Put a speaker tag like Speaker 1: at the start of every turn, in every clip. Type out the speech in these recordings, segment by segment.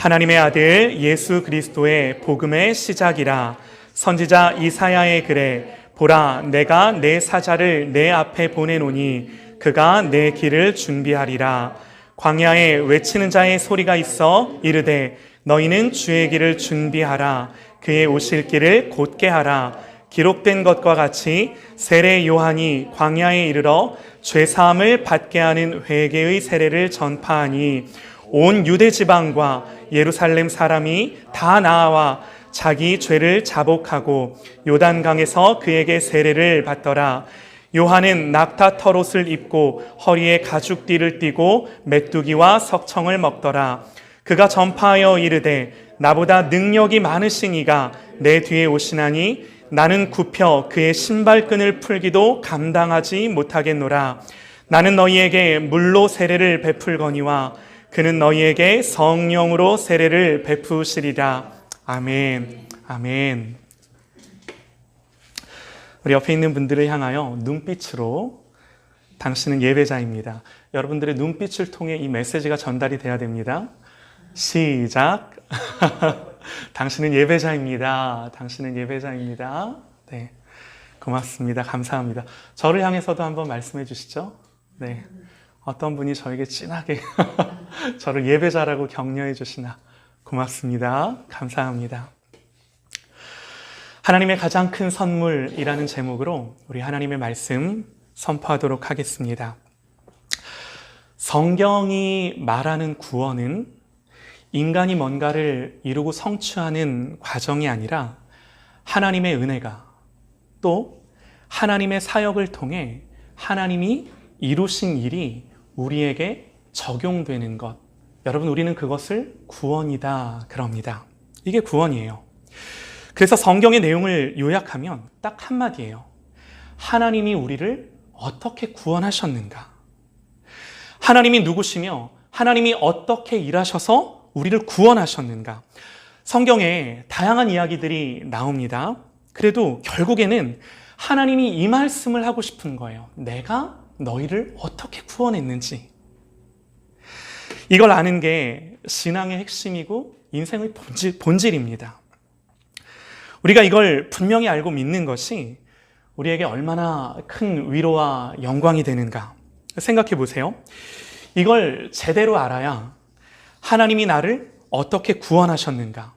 Speaker 1: 하나님의 아들 예수 그리스도의 복음의 시작이라. 선지자 이사야의 글에 보라 내가 내 사자를 내 앞에 보내노니 그가 내 길을 준비하리라. 광야에 외치는 자의 소리가 있어 이르되 너희는 주의 길을 준비하라. 그의 오실 길을 곧게 하라. 기록된 것과 같이 세례 요한이 광야에 이르러 죄사함을 받게 하는 회개의 세례를 전파하니 온 유대 지방과 예루살렘 사람이 다 나와 자기 죄를 자복하고 요단강에서 그에게 세례를 받더라. 요한은 낙타 털옷을 입고 허리에 가죽띠를 띠고 메뚜기와 석청을 먹더라. 그가 전파하여 이르되 나보다 능력이 많으신 이가 내 뒤에 오시나니 나는 굽혀 그의 신발끈을 풀기도 감당하지 못하겠노라. 나는 너희에게 물로 세례를 베풀거니와 그는 너희에게 성령으로 세례를 베푸시리라. 아멘. 아멘. 우리 옆에 있는 분들을 향하여 눈빛으로 당신은 예배자입니다. 여러분들의 눈빛을 통해 이 메시지가 전달이 돼야 됩니다. 시작. 당신은 예배자입니다. 당신은 예배자입니다. 네, 고맙습니다. 감사합니다. 저를 향해서도 한번 말씀해 주시죠. 네, 어떤 분이 저에게 진하게 저를 예배자라고 격려해 주시나. 고맙습니다. 감사합니다. 하나님의 가장 큰 선물이라는 제목으로 우리 하나님의 말씀 선포하도록 하겠습니다. 성경이 말하는 구원은 인간이 뭔가를 이루고 성취하는 과정이 아니라 하나님의 은혜가 또 하나님의 사역을 통해 하나님이 이루신 일이 우리에게 적용되는 것. 여러분, 우리는 그것을 구원이다 그럽니다. 이게 구원이에요. 그래서 성경의 내용을 요약하면 딱 한마디예요. 하나님이 우리를 어떻게 구원하셨는가? 하나님이 누구시며 하나님이 어떻게 일하셔서 우리를 구원하셨는가? 성경에 다양한 이야기들이 나옵니다. 그래도 결국에는 하나님이 이 말씀을 하고 싶은 거예요. 내가 너희를 어떻게 구원했는지. 이걸 아는 게 신앙의 핵심이고 인생의 본질입니다. 우리가 이걸 분명히 알고 믿는 것이 우리에게 얼마나 큰 위로와 영광이 되는가 생각해 보세요. 이걸 제대로 알아야 하나님이 나를 어떻게 구원하셨는가,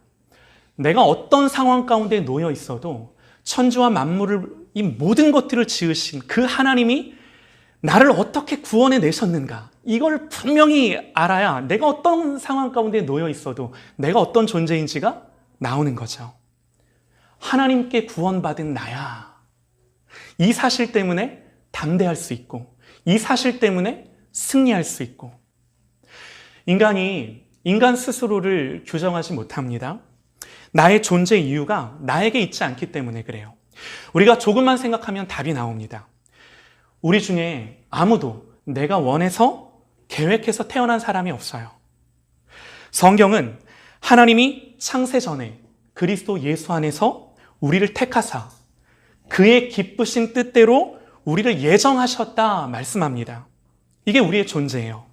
Speaker 1: 내가 어떤 상황 가운데 놓여 있어도 천지와 만물을, 이 모든 것들을 지으신 그 하나님이 나를 어떻게 구원해 내셨는가, 이걸 분명히 알아야 내가 어떤 상황 가운데 놓여 있어도 내가 어떤 존재인지가 나오는 거죠. 하나님께 구원받은 나야. 이 사실 때문에 담대할 수 있고 이 사실 때문에 승리할 수 있고. 인간이 인간 스스로를 규정하지 못합니다. 나의 존재 이유가 나에게 있지 않기 때문에 그래요. 우리가 조금만 생각하면 답이 나옵니다. 우리 중에 아무도 내가 원해서 계획해서 태어난 사람이 없어요. 성경은 하나님이 창세 전에 그리스도 예수 안에서 우리를 택하사 그의 기쁘신 뜻대로 우리를 예정하셨다 말씀합니다. 이게 우리의 존재예요.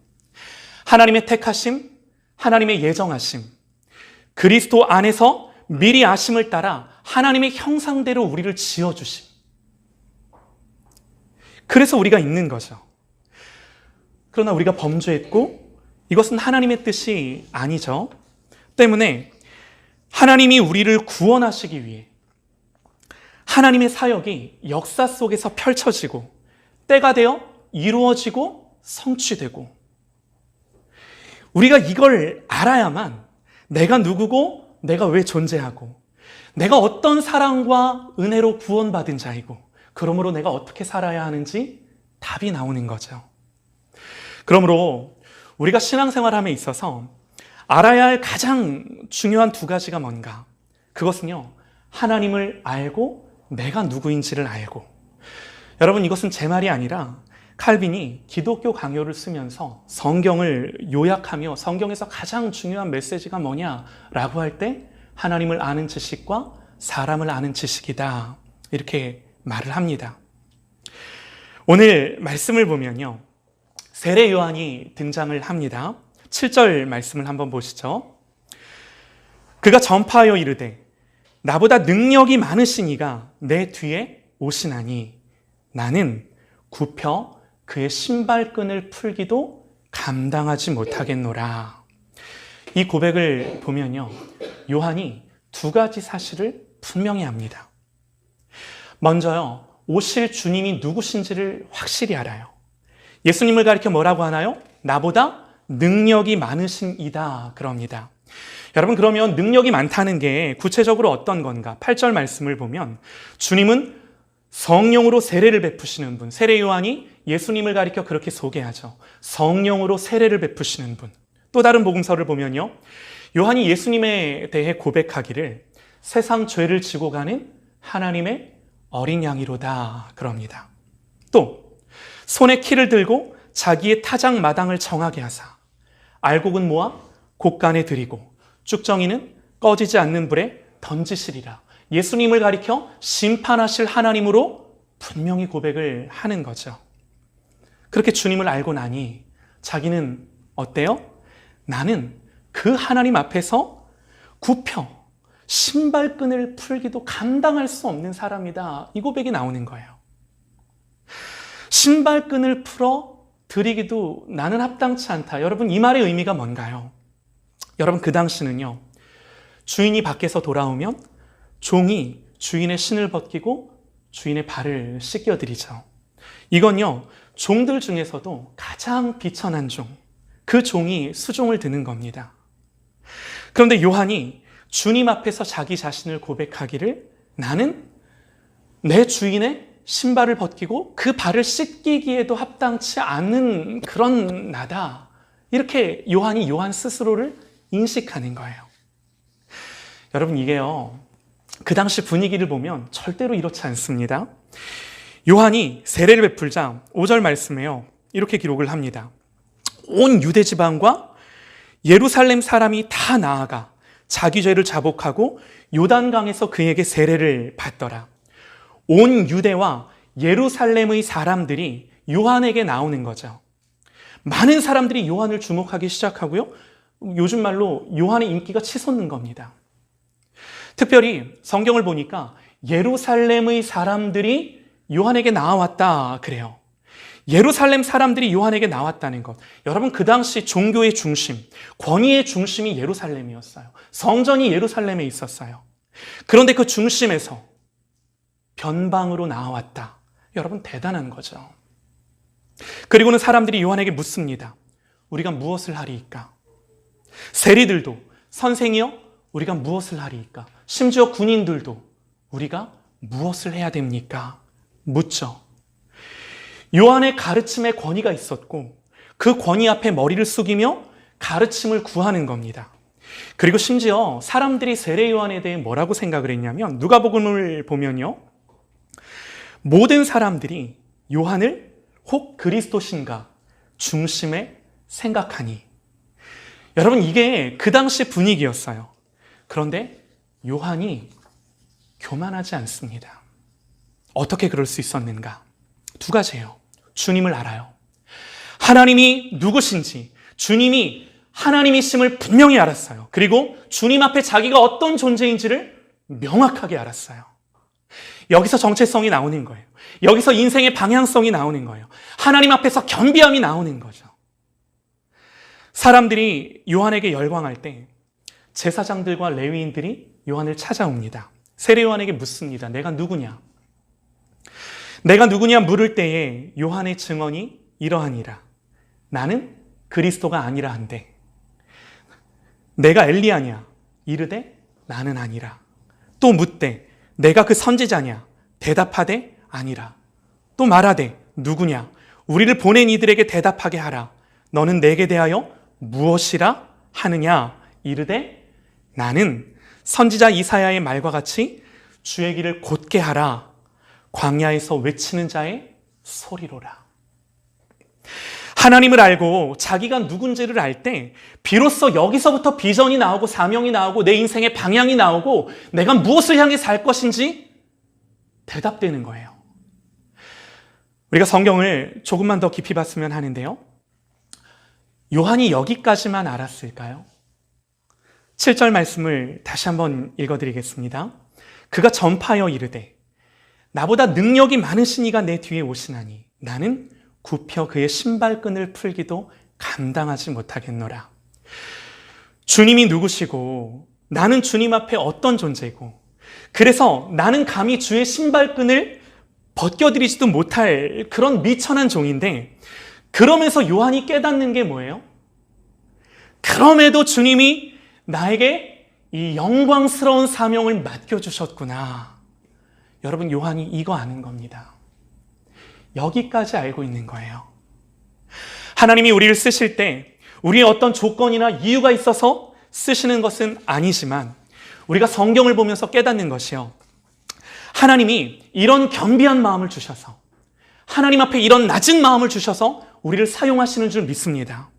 Speaker 1: 하나님의 택하심, 하나님의 예정하심, 그리스도 안에서 미리 아심을 따라 하나님의 형상대로 우리를 지어주심. 그래서 우리가 있는 거죠. 그러나 우리가 범죄했고 이것은 하나님의 뜻이 아니죠. 때문에 하나님이 우리를 구원하시기 위해 하나님의 사역이 역사 속에서 펼쳐지고 때가 되어 이루어지고 성취되고, 우리가 이걸 알아야만 내가 누구고 내가 왜 존재하고 내가 어떤 사랑과 은혜로 구원받은 자이고 그러므로 내가 어떻게 살아야 하는지 답이 나오는 거죠. 그러므로 우리가 신앙생활함에 있어서 알아야 할 가장 중요한 두 가지가 뭔가? 그것은요, 하나님을 알고 내가 누구인지를 알고. 여러분, 이것은 제 말이 아니라 칼빈이 기독교 강요를 쓰면서 성경을 요약하며 성경에서 가장 중요한 메시지가 뭐냐라고 할 때 하나님을 아는 지식과 사람을 아는 지식이다, 이렇게 말을 합니다. 오늘 말씀을 보면요, 세례 요한이 등장을 합니다. 7절 말씀을 한번 보시죠. 그가 전파하여 이르되 나보다 능력이 많으신 이가 내 뒤에 오시나니 나는 굽혀 그의 신발끈을 풀기도 감당하지 못하겠노라. 이 고백을 보면요, 요한이 두 가지 사실을 분명히 합니다. 먼저요, 오실 주님이 누구신지를 확실히 알아요. 예수님을 가리켜 뭐라고 하나요? 나보다 능력이 많으신 이다 그럽니다. 여러분, 그러면 능력이 많다는 게 구체적으로 어떤 건가? 8절 말씀을 보면 주님은 성령으로 세례를 베푸시는 분, 세례 요한이 예수님을 가리켜 그렇게 소개하죠. 성령으로 세례를 베푸시는 분. 또 다른 복음서를 보면요, 요한이 예수님에 대해 고백하기를 세상 죄를 지고 가는 하나님의 어린 양이로다 그럽니다. 또 손에 키를 들고 자기의 타작 마당을 정하게 하사 알곡은 모아 곡간에 들이고 쭉정이는 꺼지지 않는 불에 던지시리라. 예수님을 가리켜 심판하실 하나님으로 분명히 고백을 하는 거죠. 그렇게 주님을 알고 나니 자기는 어때요? 나는 그 하나님 앞에서 굽혀 신발끈을 풀기도 감당할 수 없는 사람이다. 이 고백이 나오는 거예요. 신발끈을 풀어 드리기도 나는 합당치 않다. 여러분, 이 말의 의미가 뭔가요? 여러분, 그 당시는요, 주인이 밖에서 돌아오면 종이 주인의 신을 벗기고 주인의 발을 씻겨드리죠. 이건요, 종들 중에서도 가장 비천한 종, 그 종이 수종을 드는 겁니다. 그런데 요한이 주님 앞에서 자기 자신을 고백하기를 나는 내 주인의 신발을 벗기고 그 발을 씻기기에도 합당치 않은 그런 나다. 이렇게 요한이 요한 스스로를 인식하는 거예요. 여러분, 이게요, 그 당시 분위기를 보면 절대로 이렇지 않습니다. 요한이 세례를 베풀자 5절 말씀에요, 이렇게 기록을 합니다. 온 유대 지방과 예루살렘 사람이 다 나아가 자기 죄를 자복하고 요단강에서 그에게 세례를 받더라. 온 유대와 예루살렘의 사람들이 요한에게 나오는 거죠. 많은 사람들이 요한을 주목하기 시작하고요, 요즘 말로 요한의 인기가 치솟는 겁니다. 특별히 성경을 보니까 예루살렘의 사람들이 요한에게 나왔다 그래요. 예루살렘 사람들이 요한에게 나왔다는 것. 여러분, 그 당시 종교의 중심, 권위의 중심이 예루살렘이었어요. 성전이 예루살렘에 있었어요. 그런데 그 중심에서 변방으로 나왔다. 여러분, 대단한 거죠. 그리고는 사람들이 요한에게 묻습니다. 우리가 무엇을 하리이까? 세리들도 선생이여 우리가 무엇을 하리이까? 심지어 군인들도 우리가 무엇을 해야 됩니까? 묻죠. 요한의 가르침에 권위가 있었고 그 권위 앞에 머리를 숙이며 가르침을 구하는 겁니다. 그리고 심지어 사람들이 세례 요한에 대해 뭐라고 생각을 했냐면, 누가복음을 보면요, 모든 사람들이 요한을 혹 그리스도신가 중심에 생각하니. 여러분, 이게 그 당시 분위기였어요. 그런데 요한이 교만하지 않습니다. 어떻게 그럴 수 있었는가? 두 가지예요. 주님을 알아요. 하나님이 누구신지, 주님이 하나님이심을 분명히 알았어요. 그리고 주님 앞에 자기가 어떤 존재인지를 명확하게 알았어요. 여기서 정체성이 나오는 거예요. 여기서 인생의 방향성이 나오는 거예요. 하나님 앞에서 겸비함이 나오는 거죠. 사람들이 요한에게 열광할 때 제사장들과 레위인들이 요한을 찾아옵니다. 세례 요한에게 묻습니다. 내가 누구냐? 내가 누구냐 물을 때에 요한의 증언이 이러하니라. 나는 그리스도가 아니라 한데, 내가 엘리야냐? 이르되 나는 아니라. 또 묻되 내가 그 선지자냐? 대답하되 아니라. 또 말하되 누구냐? 우리를 보낸 이들에게 대답하게 하라. 너는 내게 대하여 무엇이라 하느냐? 이르되 나는 선지자 이사야의 말과 같이 주의 길을 곧게 하라. 광야에서 외치는 자의 소리로라. 하나님을 알고 자기가 누군지를 알 때 비로소 여기서부터 비전이 나오고 사명이 나오고 내 인생의 방향이 나오고 내가 무엇을 향해 살 것인지 대답되는 거예요. 우리가 성경을 조금만 더 깊이 봤으면 하는데요, 요한이 여기까지만 알았을까요? 7절 말씀을 다시 한번 읽어드리겠습니다. 그가 전파하여 이르되 나보다 능력이 많으신 이가 내 뒤에 오시나니 나는 굽혀 그의 신발끈을 풀기도 감당하지 못하겠노라. 주님이 누구시고 나는 주님 앞에 어떤 존재고, 그래서 나는 감히 주의 신발끈을 벗겨드리지도 못할 그런 미천한 종인데, 그러면서 요한이 깨닫는 게 뭐예요? 그럼에도 주님이 나에게 이 영광스러운 사명을 맡겨주셨구나. 여러분, 요한이 이거 아는 겁니다. 여기까지 알고 있는 거예요. 하나님이 우리를 쓰실 때 우리의 어떤 조건이나 이유가 있어서 쓰시는 것은 아니지만, 우리가 성경을 보면서 깨닫는 것이요, 하나님이 이런 겸비한 마음을 주셔서, 하나님 앞에 이런 낮은 마음을 주셔서 우리를 사용하시는 줄 믿습니다.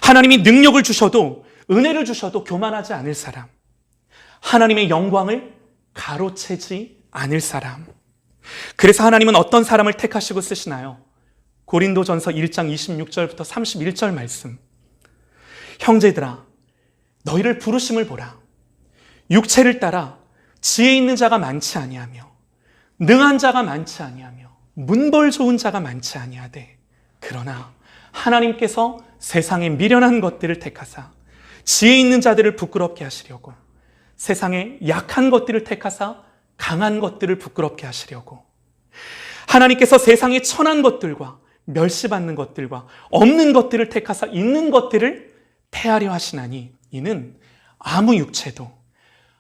Speaker 1: 하나님이 능력을 주셔도, 은혜를 주셔도 교만하지 않을 사람, 하나님의 영광을 가로채지 않을 사람. 그래서 하나님은 어떤 사람을 택하시고 쓰시나요? 고린도전서 1장 26절부터 31절 말씀. 형제들아, 너희를 부르심을 보라. 육체를 따라 지혜 있는 자가 많지 아니하며 능한 자가 많지 아니하며 문벌 좋은 자가 많지 아니하되, 그러나 하나님께서 세상에 미련한 것들을 택하사 지혜 있는 자들을 부끄럽게 하시려고, 세상에 약한 것들을 택하사 강한 것들을 부끄럽게 하시려고, 하나님께서 세상에 천한 것들과 멸시받는 것들과 없는 것들을 택하사 있는 것들을 패하려 하시나니, 이는 아무 육체도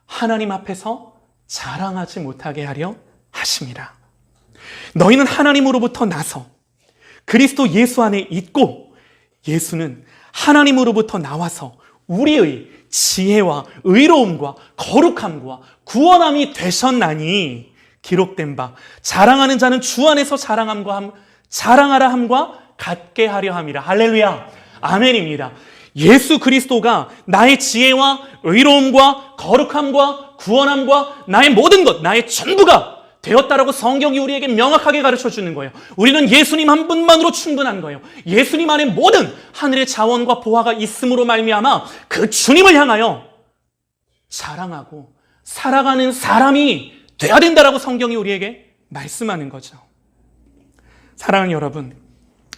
Speaker 1: 하나님 앞에서 자랑하지 못하게 하려 하심이라. 너희는 하나님으로부터 나서 그리스도 예수 안에 있고, 예수는 하나님으로부터 나와서 우리의 지혜와 의로움과 거룩함과 구원함이 되셨나니, 기록된 바 자랑하는 자는 주 안에서 자랑하라 함과 같게 하려 함이라. 할렐루야, 아멘입니다. 예수 그리스도가 나의 지혜와 의로움과 거룩함과 구원함과 나의 모든 것, 나의 전부가 되었다라고 성경이 우리에게 명확하게 가르쳐주는 거예요. 우리는 예수님 한 분만으로 충분한 거예요. 예수님 안에 모든 하늘의 자원과 보화가 있음으로 말미암아 그 주님을 향하여 자랑하고 살아가는 사람이 돼야 된다라고 성경이 우리에게 말씀하는 거죠. 사랑하는 여러분,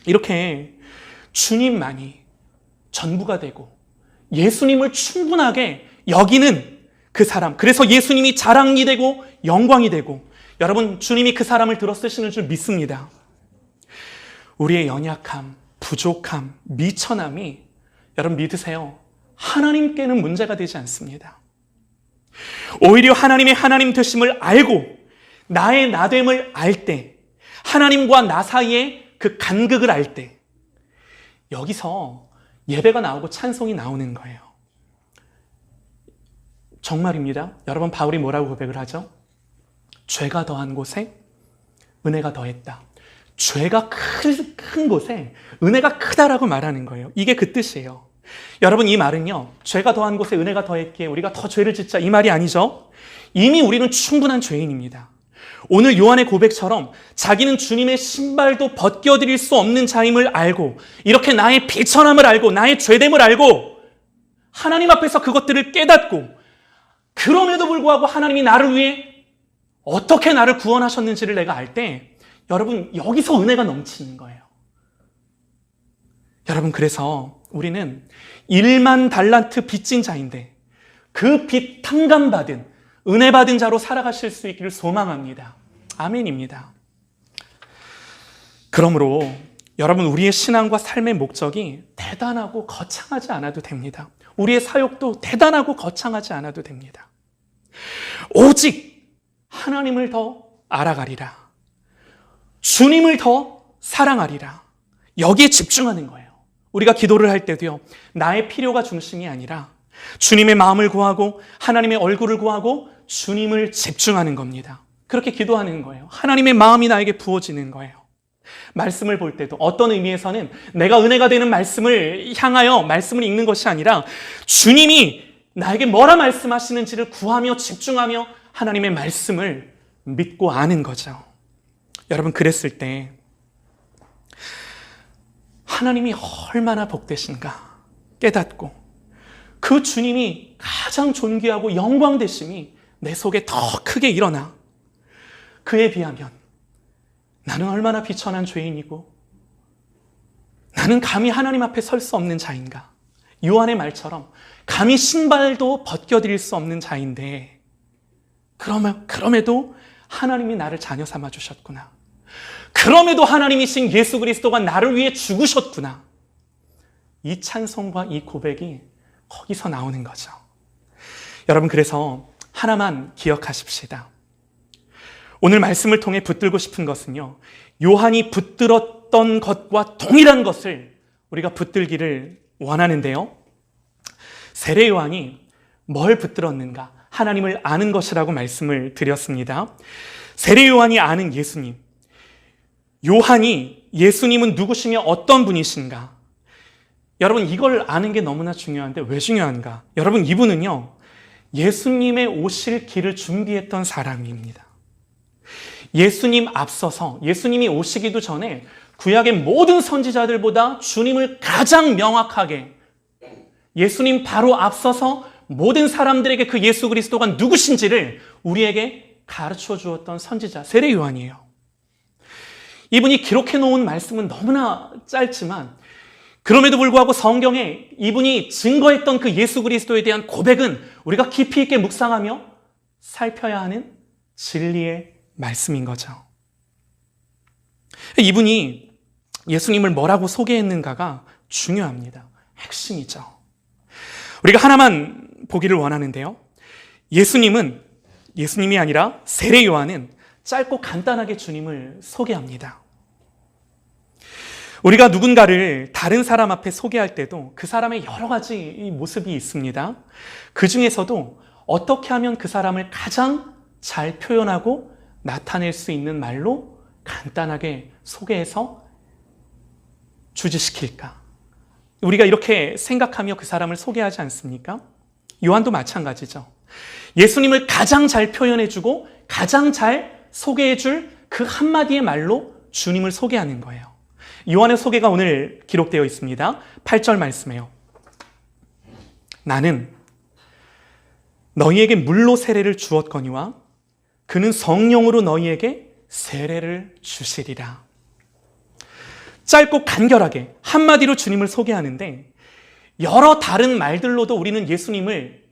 Speaker 1: 이렇게 주님만이 전부가 되고 예수님을 충분하게 여기는 그 사람, 그래서 예수님이 자랑이 되고 영광이 되고, 여러분, 주님이 그 사람을 들어 쓰시는 줄 믿습니다. 우리의 연약함, 부족함, 미천함이, 여러분 믿으세요, 하나님께는 문제가 되지 않습니다. 오히려 하나님의 하나님 되심을 알고 나의 나됨을 알 때, 하나님과 나 사이의 그 간극을 알 때, 여기서 예배가 나오고 찬송이 나오는 거예요. 정말입니다. 여러분, 바울이 뭐라고 고백을 하죠? 죄가 더한 곳에 은혜가 더했다. 죄가 큰 곳에 은혜가 크다라고 말하는 거예요. 이게 그 뜻이에요. 여러분, 이 말은요, 죄가 더한 곳에 은혜가 더했기에 우리가 더 죄를 짓자, 이 말이 아니죠. 이미 우리는 충분한 죄인입니다. 오늘 요한의 고백처럼 자기는 주님의 신발도 벗겨드릴 수 없는 자임을 알고, 이렇게 나의 비천함을 알고 나의 죄됨을 알고 하나님 앞에서 그것들을 깨닫고, 그럼에도 불구하고 하나님이 나를 위해 어떻게 나를 구원하셨는지를 내가 알 때, 여러분, 여기서 은혜가 넘치는 거예요. 여러분, 그래서 우리는 1만 달란트 빚진 자인데 그 빚 탕감받은, 은혜 받은 자로 살아가실 수 있기를 소망합니다. 아멘입니다. 그러므로 여러분, 우리의 신앙과 삶의 목적이 대단하고 거창하지 않아도 됩니다. 우리의 사역도 대단하고 거창하지 않아도 됩니다. 오직 하나님을 더 알아가리라, 주님을 더 사랑하리라, 여기에 집중하는 거예요. 우리가 기도를 할 때도요, 나의 필요가 중심이 아니라 주님의 마음을 구하고 하나님의 얼굴을 구하고 주님을 집중하는 겁니다. 그렇게 기도하는 거예요. 하나님의 마음이 나에게 부어지는 거예요. 말씀을 볼 때도 어떤 의미에서는 내가 은혜가 되는 말씀을 향하여 말씀을 읽는 것이 아니라 주님이 나에게 뭐라 말씀하시는지를 구하며 집중하며 하나님의 말씀을 믿고 아는 거죠. 여러분, 그랬을 때 하나님이 얼마나 복되신가 깨닫고, 그 주님이 가장 존귀하고 영광되심이 내 속에 더 크게 일어나. 그에 비하면 나는 얼마나 비천한 죄인이고 나는 감히 하나님 앞에 설 수 없는 자인가. 요한의 말처럼 감히 신발도 벗겨드릴 수 없는 자인데 그럼에도 하나님이 나를 자녀 삼아 주셨구나. 그럼에도 하나님이신 예수 그리스도가 나를 위해 죽으셨구나. 이 찬송과 이 고백이 거기서 나오는 거죠. 여러분, 그래서 하나만 기억하십시다. 오늘 말씀을 통해 붙들고 싶은 것은요, 요한이 붙들었던 것과 동일한 것을 우리가 붙들기를 원하는데요. 세례 요한이 뭘 붙들었는가? 하나님을 아는 것이라고 말씀을 드렸습니다. 세례 요한이 아는 예수님. 요한이 예수님은 누구시며 어떤 분이신가? 여러분, 이걸 아는 게 너무나 중요한데 왜 중요한가? 여러분, 이분은요, 예수님의 오실 길을 준비했던 사람입니다. 예수님 앞서서 예수님이 오시기도 전에 구약의 모든 선지자들보다 주님을 가장 명확하게, 예수님 바로 앞서서 모든 사람들에게 그 예수 그리스도가 누구신지를 우리에게 가르쳐 주었던 선지자 세례 요한이에요. 이분이 기록해 놓은 말씀은 너무나 짧지만 그럼에도 불구하고 성경에 이분이 증거했던 그 예수 그리스도에 대한 고백은 우리가 깊이 있게 묵상하며 살펴야 하는 진리의 말씀인 거죠. 이분이 예수님을 뭐라고 소개했는가가 중요합니다. 핵심이죠. 우리가 하나만 보기를 원하는데요. 예수님이 아니라 세례 요한은 짧고 간단하게 주님을 소개합니다. 우리가 누군가를 다른 사람 앞에 소개할 때도 그 사람의 여러 가지 모습이 있습니다. 그 중에서도 어떻게 하면 그 사람을 가장 잘 표현하고 나타낼 수 있는 말로 간단하게 소개해서 주지시킬까? 우리가 이렇게 생각하며 그 사람을 소개하지 않습니까? 요한도 마찬가지죠. 예수님을 가장 잘 표현해주고 가장 잘 소개해줄 그 한마디의 말로 주님을 소개하는 거예요. 요한의 소개가 오늘 기록되어 있습니다. 8절 말씀이에요. 나는 너희에게 물로 세례를 주었거니와 그는 성령으로 너희에게 세례를 주시리라. 짧고 간결하게 한마디로 주님을 소개하는데 여러 다른 말들로도 우리는 예수님을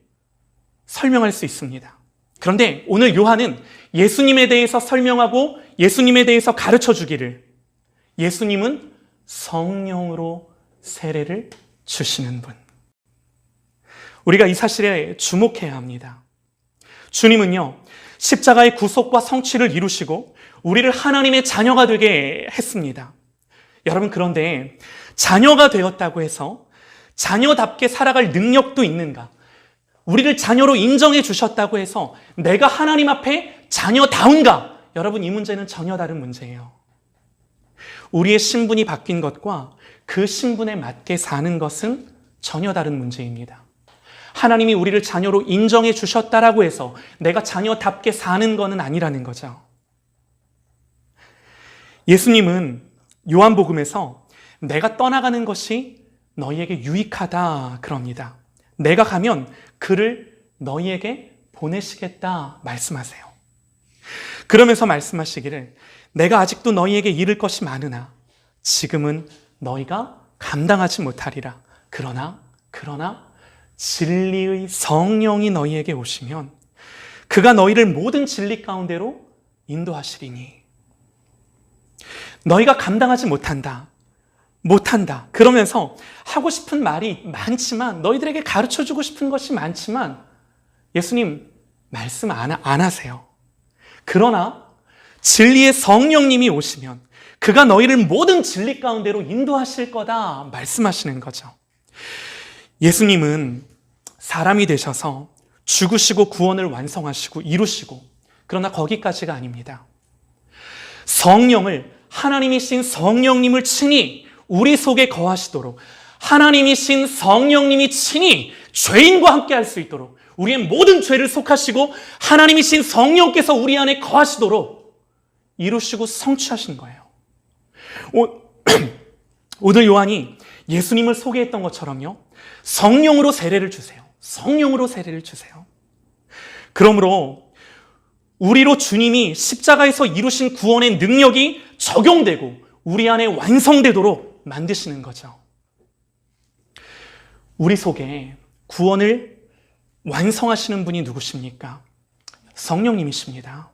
Speaker 1: 설명할 수 있습니다. 그런데 오늘 요한은 예수님에 대해서 설명하고 예수님에 대해서 가르쳐 주기를, 예수님은 성령으로 세례를 주시는 분. 우리가 이 사실에 주목해야 합니다. 주님은요, 십자가의 구속과 성취를 이루시고 우리를 하나님의 자녀가 되게 했습니다. 여러분, 그런데 자녀가 되었다고 해서 자녀답게 살아갈 능력도 있는가? 우리를 자녀로 인정해 주셨다고 해서 내가 하나님 앞에 자녀다운가? 여러분, 이 문제는 전혀 다른 문제예요. 우리의 신분이 바뀐 것과 그 신분에 맞게 사는 것은 전혀 다른 문제입니다. 하나님이 우리를 자녀로 인정해 주셨다라고 해서 내가 자녀답게 사는 것은 아니라는 거죠. 예수님은 요한복음에서 내가 떠나가는 것이 너희에게 유익하다 그럽니다. 내가 가면 그를 너희에게 보내시겠다 말씀하세요. 그러면서 말씀하시기를 내가 아직도 너희에게 이를 것이 많으나 지금은 너희가 감당하지 못하리라. 그러나 진리의 성령이 너희에게 오시면 그가 너희를 모든 진리 가운데로 인도하시리니. 너희가 감당하지 못한다. 그러면서 하고 싶은 말이 많지만, 너희들에게 가르쳐주고 싶은 것이 많지만 예수님 말씀 안 하세요. 그러나 진리의 성령님이 오시면 그가 너희를 모든 진리 가운데로 인도하실 거다 말씀하시는 거죠. 예수님은 사람이 되셔서 죽으시고 구원을 완성하시고 이루시고, 그러나 거기까지가 아닙니다. 성령을, 하나님이신 성령님을 친히 우리 속에 거하시도록, 하나님이신 성령님이 친히 죄인과 함께 할 수 있도록, 우리의 모든 죄를 속하시고 하나님이신 성령께서 우리 안에 거하시도록 이루시고 성취하신 거예요. 오늘 요한이 예수님을 소개했던 것처럼요, 성령으로 세례를 주세요. 성령으로 세례를 주세요. 그러므로 우리로 주님이 십자가에서 이루신 구원의 능력이 적용되고 우리 안에 완성되도록 만드시는 거죠. 우리 속에 구원을 완성하시는 분이 누구십니까? 성령님이십니다.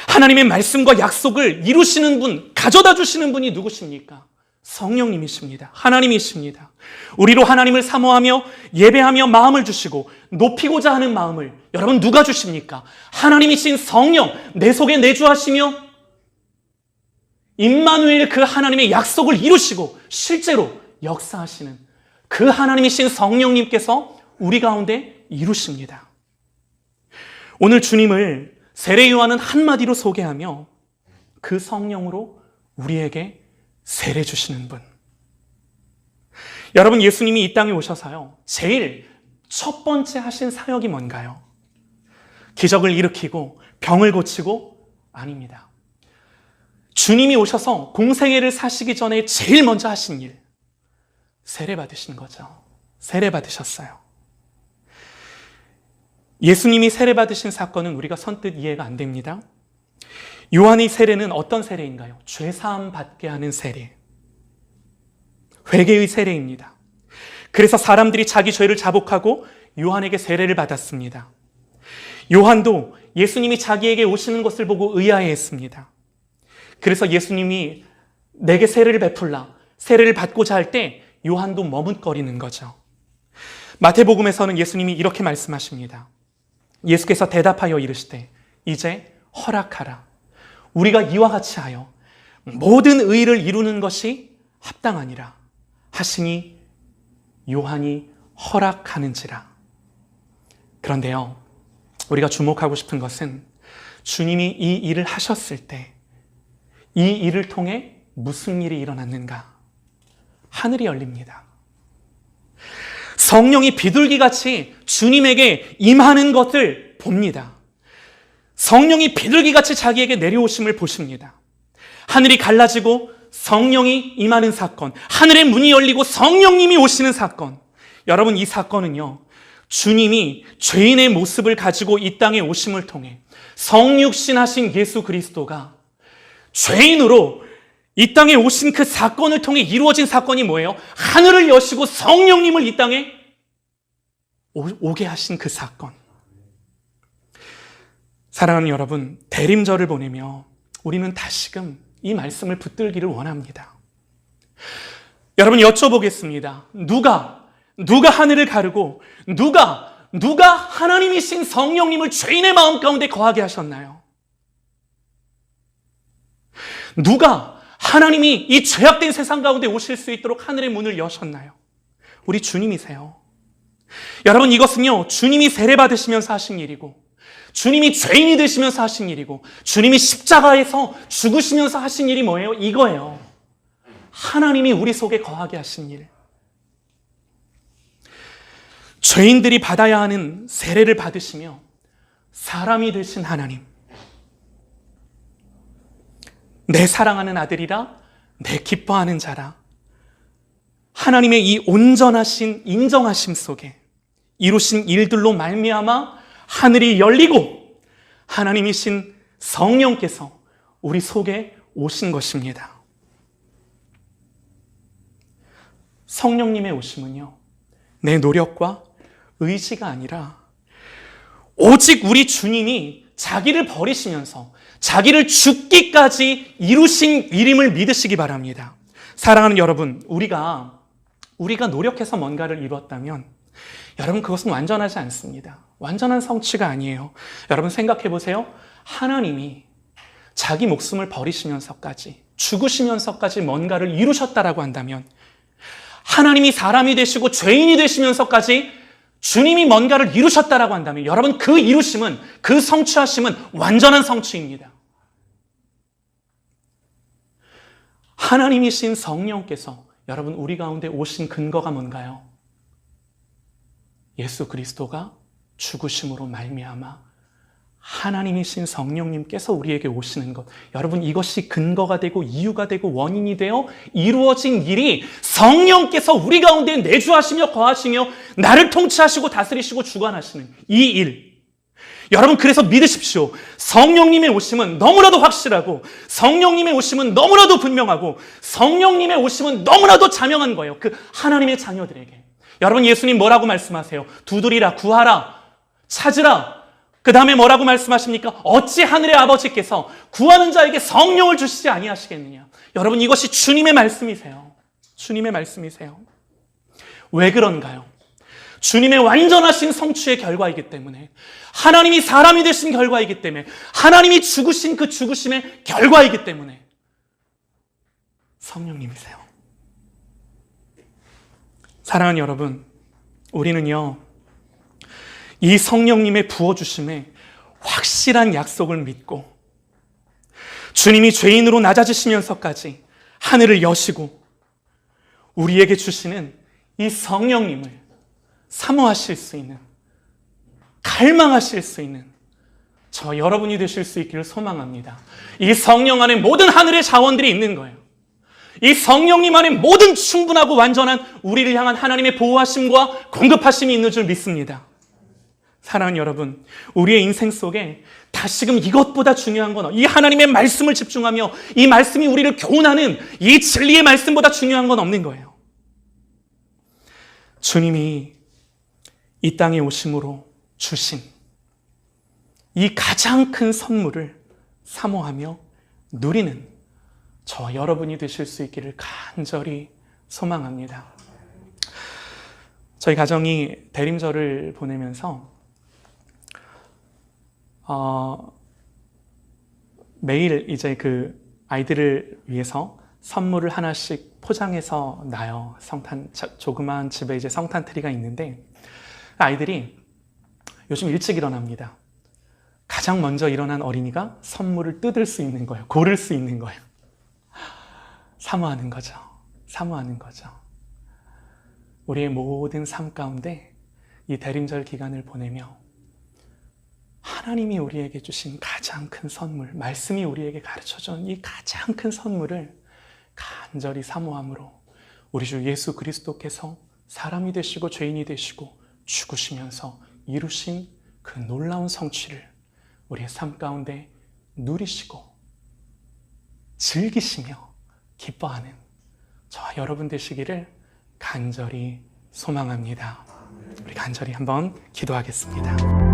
Speaker 1: 하나님의 말씀과 약속을 이루시는 분, 가져다 주시는 분이 누구십니까? 성령님이십니다. 하나님이십니다. 우리로 하나님을 사모하며 예배하며 마음을 주시고 높이고자 하는 마음을 여러분 누가 주십니까? 하나님이신 성령, 내 속에 내주하시며 임마누엘 그 하나님의 약속을 이루시고 실제로 역사하시는 그 하나님이신 성령님께서 우리 가운데 이루십니다. 오늘 주님을 세례 요한은 한마디로 소개하며 그 성령으로 우리에게 세례 주시는 분. 여러분, 예수님이 이 땅에 오셔서요, 제일 첫 번째 하신 사역이 뭔가요? 기적을 일으키고 병을 고치고? 아닙니다. 주님이 오셔서 공생애를 사시기 전에 제일 먼저 하신 일, 세례 받으신 거죠. 세례 받으셨어요. 예수님이 세례 받으신 사건은 우리가 선뜻 이해가 안 됩니다. 요한의 세례는 어떤 세례인가요? 죄사함 받게 하는 세례. 회개의 세례입니다. 그래서 사람들이 자기 죄를 자복하고 요한에게 세례를 받았습니다. 요한도 예수님이 자기에게 오시는 것을 보고 의아해했습니다. 그래서 예수님이 내게 세례를 베풀라, 세례를 받고자 할 때 요한도 머뭇거리는 거죠. 마태복음에서는 예수님이 이렇게 말씀하십니다. 예수께서 대답하여 이르시되 이제 허락하라. 우리가 이와 같이 하여 모든 의를 이루는 것이 합당하니라 하시니 요한이 허락하는지라. 그런데요, 우리가 주목하고 싶은 것은 주님이 이 일을 하셨을 때 이 일을 통해 무슨 일이 일어났는가? 하늘이 열립니다. 성령이 비둘기같이 주님에게 임하는 것을 봅니다. 성령이 비둘기같이 자기에게 내려오심을 보십니다. 하늘이 갈라지고 성령이 임하는 사건, 하늘의 문이 열리고 성령님이 오시는 사건. 여러분, 이 사건은요, 주님이 죄인의 모습을 가지고 이 땅에 오심을 통해 성육신하신 예수 그리스도가 죄인으로 이 땅에 오신 그 사건을 통해 이루어진 사건이 뭐예요? 하늘을 여시고 성령님을 이 땅에 오게 하신 그 사건. 사랑하는 여러분, 대림절을 보내며 우리는 다시금 이 말씀을 붙들기를 원합니다. 여러분, 여쭤보겠습니다. 누가 하늘을 가르고 누가 하나님이신 성령님을 죄인의 마음 가운데 거하게 하셨나요? 누가 하나님이 이 죄악된 세상 가운데 오실 수 있도록 하늘의 문을 여셨나요? 우리 주님이세요. 여러분, 이것은요, 주님이 세례 받으시면서 하신 일이고, 주님이 죄인이 되시면서 하신 일이고, 주님이 십자가에서 죽으시면서 하신 일이 뭐예요? 이거예요. 하나님이 우리 속에 거하게 하신 일. 죄인들이 받아야 하는 세례를 받으시며 사람이 되신 하나님. 내 사랑하는 아들이라, 내 기뻐하는 자라. 하나님의 이 온전하신 인정하심 속에 이루신 일들로 말미암아 하늘이 열리고 하나님이신 성령께서 우리 속에 오신 것입니다. 성령님의 오심은요, 내 노력과 의지가 아니라 오직 우리 주님이 자기를 버리시면서 자기를 죽기까지 이루신 일임을 믿으시기 바랍니다. 사랑하는 여러분, 우리가 노력해서 뭔가를 이루었다면 여러분, 그것은 완전하지 않습니다. 완전한 성취가 아니에요. 여러분, 생각해 보세요. 하나님이 자기 목숨을 버리시면서까지, 죽으시면서까지 뭔가를 이루셨다라고 한다면, 하나님이 사람이 되시고 죄인이 되시면서까지 주님이 뭔가를 이루셨다라고 한다면, 여러분, 그 이루심은, 그 성취하심은 완전한 성취입니다. 하나님이신 성령께서 여러분, 우리 가운데 오신 근거가 뭔가요? 예수 그리스도가 죽으심으로 말미암아 하나님이신 성령님께서 우리에게 오시는 것, 여러분 이것이 근거가 되고 이유가 되고 원인이 되어 이루어진 일이 성령께서 우리 가운데 내주하시며 거하시며 나를 통치하시고 다스리시고 주관하시는 이 일, 여러분 그래서 믿으십시오. 성령님의 오심은 너무나도 확실하고 성령님의 오심은 너무나도 분명하고 성령님의 오심은 너무나도 자명한 거예요. 그 하나님의 자녀들에게. 여러분 예수님 뭐라고 말씀하세요? 두드리라, 구하라, 찾으라. 그 다음에 뭐라고 말씀하십니까? 어찌 하늘의 아버지께서 구하는 자에게 성령을 주시지 아니하시겠느냐. 여러분 이것이 주님의 말씀이세요. 주님의 말씀이세요. 왜 그런가요? 주님의 완전하신 성취의 결과이기 때문에, 하나님이 사람이 되신 결과이기 때문에, 하나님이 죽으신 그 죽으심의 결과이기 때문에 성령님이세요. 사랑하는 여러분, 우리는요 이 성령님의 부어주심에 확실한 약속을 믿고 주님이 죄인으로 낮아지시면서까지 하늘을 여시고 우리에게 주시는 이 성령님을 사모하실 수 있는, 갈망하실 수 있는 저 여러분이 되실 수 있기를 소망합니다. 이 성령 안에 모든 하늘의 자원들이 있는 거예요. 이 성령님 안에 모든 충분하고 완전한 우리를 향한 하나님의 보호하심과 공급하심이 있는 줄 믿습니다. 사랑하는 여러분, 우리의 인생 속에 다시금 이것보다 중요한 건, 이 하나님의 말씀을 집중하며 이 말씀이 우리를 교훈하는 이 진리의 말씀보다 중요한 건 없는 거예요. 주님이 이 땅에 오심으로 주신 이 가장 큰 선물을 사모하며 누리는 저와 여러분이 되실 수 있기를 간절히 소망합니다. 저희 가정이 대림절을 보내면서 매일 이제 그 아이들을 위해서 선물을 하나씩 포장해서 놔요. 조그만 집에 이제 성탄 트리가 있는데, 아이들이 요즘 일찍 일어납니다. 가장 먼저 일어난 어린이가 선물을 뜯을 수 있는 거예요. 고를 수 있는 거예요. 사모하는 거죠. 사모하는 거죠. 우리의 모든 삶 가운데 이 대림절 기간을 보내며 하나님이 우리에게 주신 가장 큰 선물, 말씀이 우리에게 가르쳐준 이 가장 큰 선물을 간절히 사모함으로 우리 주 예수 그리스도께서 사람이 되시고 죄인이 되시고 죽으시면서 이루신 그 놀라운 성취를 우리의 삶 가운데 누리시고 즐기시며 기뻐하는 저와 여러분 되시기를 간절히 소망합니다. 우리 간절히 한번 기도하겠습니다.